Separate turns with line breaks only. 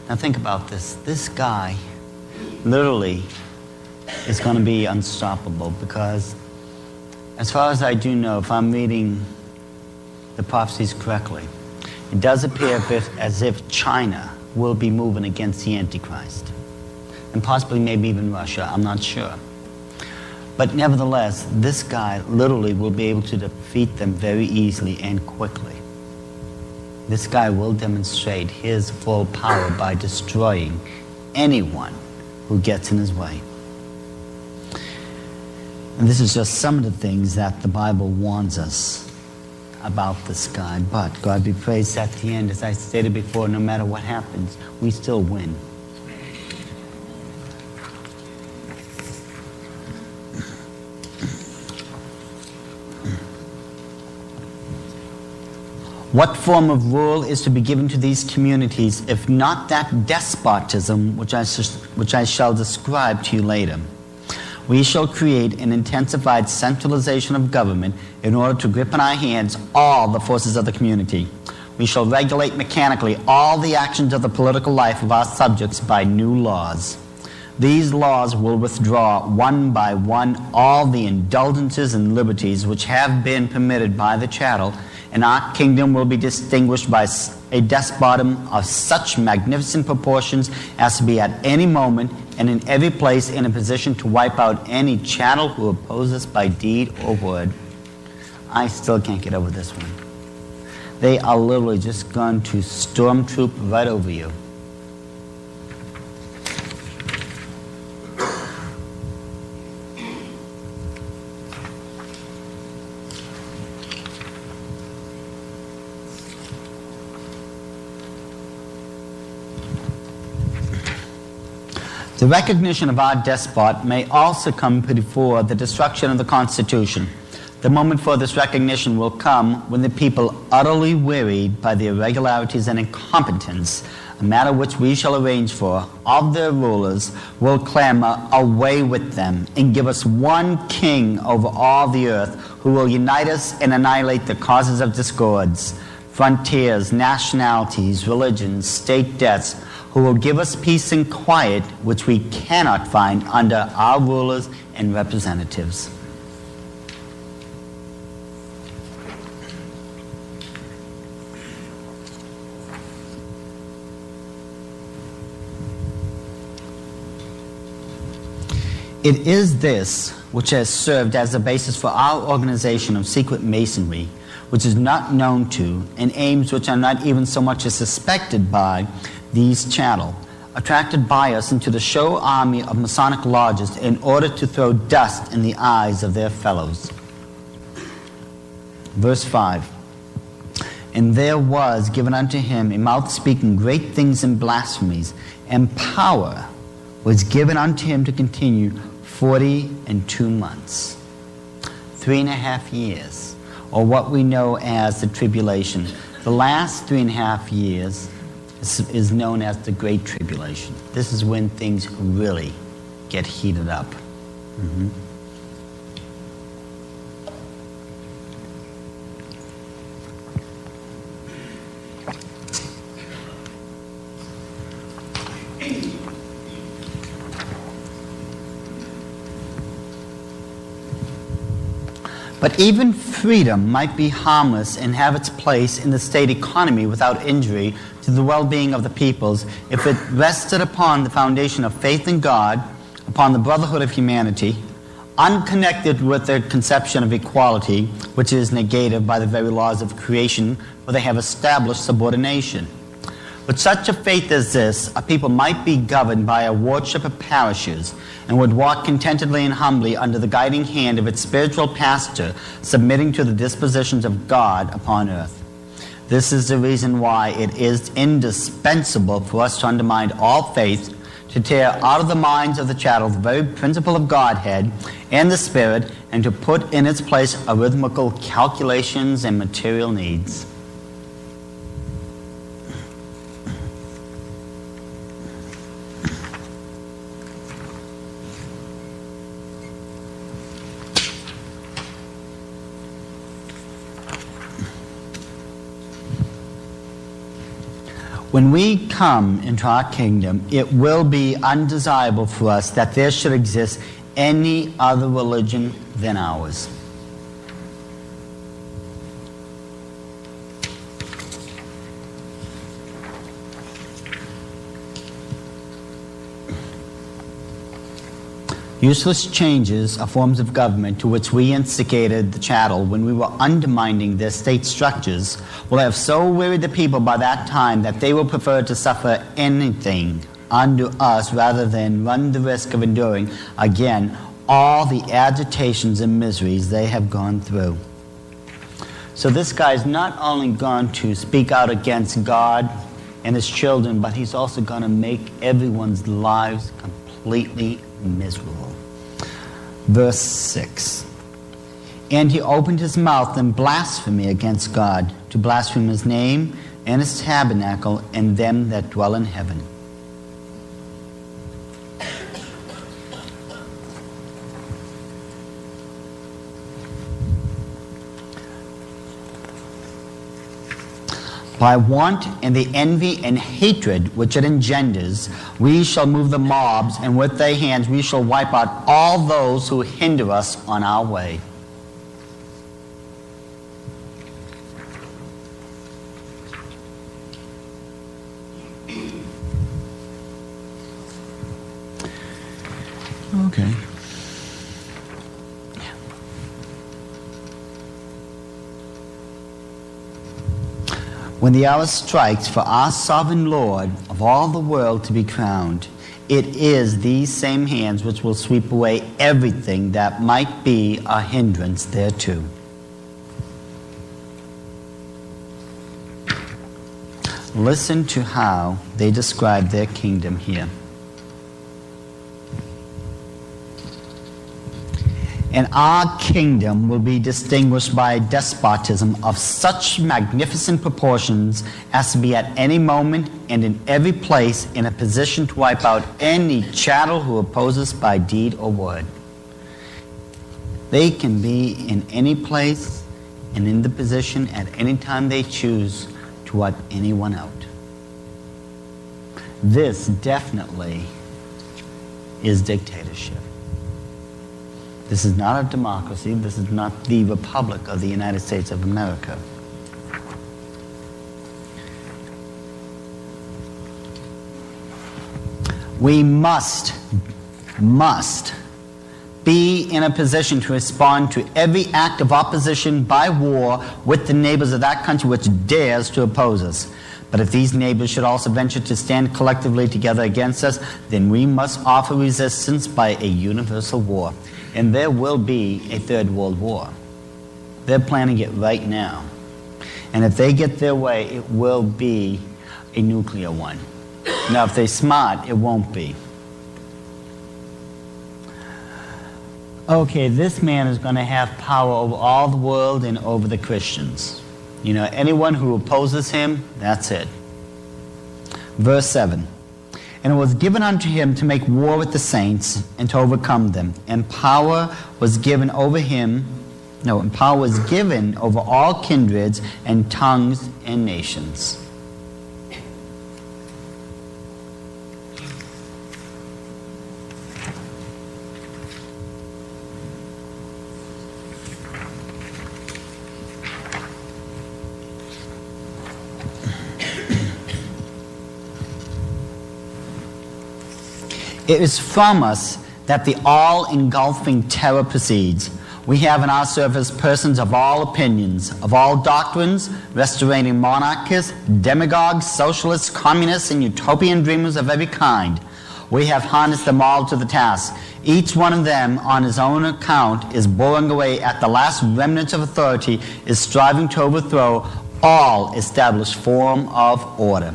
Now think about this. This guy literally is going to be unstoppable because, as far as I do know, if I'm reading the prophecies correctly, it does appear as if China will be moving against the Antichrist. And possibly maybe even Russia, I'm not sure. But nevertheless, this guy literally will be able to defeat them very easily and quickly. This guy will demonstrate his full power by destroying anyone who gets in his way. And this is just some of the things that the Bible warns us about this guy. But God be praised, at the end, as I stated before, no matter what happens, we still win. What form of rule is to be given to these communities, if not that despotism which I shall describe to you later? We shall create an intensified centralization of government in order to grip in our hands all the forces of the community. We shall regulate mechanically all the actions of the political life of our subjects by new laws. These laws will withdraw one by one all the indulgences and liberties which have been permitted by the chattel, and our kingdom will be distinguished by a despotism of such magnificent proportions as to be at any moment and in every place in a position to wipe out any chattel who opposes us by deed or word. I still can't get over this one. They are literally just going to stormtroop right over you. The recognition of our despot may also come before the destruction of the Constitution. The moment for this recognition will come when the people, utterly wearied by the irregularities and incompetence, a matter which we shall arrange for, of their rulers, will clamor away with them and give us one king over all the earth, who will unite us and annihilate the causes of discords, frontiers, nationalities, religions, state debts, who will give us peace and quiet which we cannot find under our rulers and representatives. It is this which has served as the basis for our organization of secret masonry, which is not known to, and aims which are not even so much as suspected by, these chattel, attracted by us into the show army of Masonic lodges in order to throw dust in the eyes of their fellows. Verse 5. And there was given unto him a mouth speaking great things and blasphemies, and power was given unto him to continue 42 months. 3.5 years, or what we know as the tribulation. The last 3.5 years is known as the Great Tribulation. This is when things really get heated up. Mm-hmm. But even freedom might be harmless and have its place in the state economy without injury to the well-being of the peoples if it rested upon the foundation of faith in God, upon the brotherhood of humanity, unconnected with their conception of equality, which is negated by the very laws of creation, where they have established subordination. With such a faith as this, a people might be governed by a worship of parishes, and would walk contentedly and humbly under the guiding hand of its spiritual pastor, submitting to the dispositions of God upon earth. This is the reason why it is indispensable for us to undermine all faith, to tear out of the minds of the chattel the very principle of Godhead and the Spirit, and to put in its place arithmetical calculations and material needs. When we come into our kingdom, it will be undesirable for us that there should exist any other religion than ours. Useless changes are forms of government to which we instigated the chattel when we were undermining their state structures will have so wearied the people by that time that they will prefer to suffer anything under us rather than run the risk of enduring again all the agitations and miseries they have gone through. So this guy is not only going to speak out against God and his children, but he's also going to make everyone's lives completely miserable. Verse 6. And he opened his mouth in blasphemy against God, to blaspheme his name and his tabernacle and them that dwell in heaven. By want and the envy and hatred which it engenders, we shall move the mobs, and with their hands we shall wipe out all those who hinder us on our way. Okay. When the hour strikes for our sovereign Lord of all the world to be crowned, it is these same hands which will sweep away everything that might be a hindrance thereto. Listen to how they describe their kingdom here. And our kingdom will be distinguished by a despotism of such magnificent proportions as to be at any moment and in every place in a position to wipe out any chattel who opposes by deed or word. They can be in any place and in the position at any time they choose to wipe anyone out. This definitely is dictatorship. This is not a democracy. This is not the Republic of the United States of America. We must be in a position to respond to every act of opposition by war with the neighbors of that country which dares to oppose us. But if these neighbors should also venture to stand collectively together against us, then we must offer resistance by a universal war. And there will be a third world war. They're planning it right now. And if they get their way, it will be a nuclear one. Now, if they're smart, it won't be. Okay, this man is going to have power over all the world and over the Christians. You know, anyone who opposes him, that's it. Verse 7. And it was given unto him to make war with the saints and to overcome them. And power was given over him, and power was given over all kindreds and tongues and nations. It is from us that the all-engulfing terror proceeds. We have in our service persons of all opinions, of all doctrines, restorating monarchists, demagogues, socialists, communists, and utopian dreamers of every kind. We have harnessed them all to the task. Each one of them, on his own account, is boring away at the last remnants of authority, is striving to overthrow all established form of order.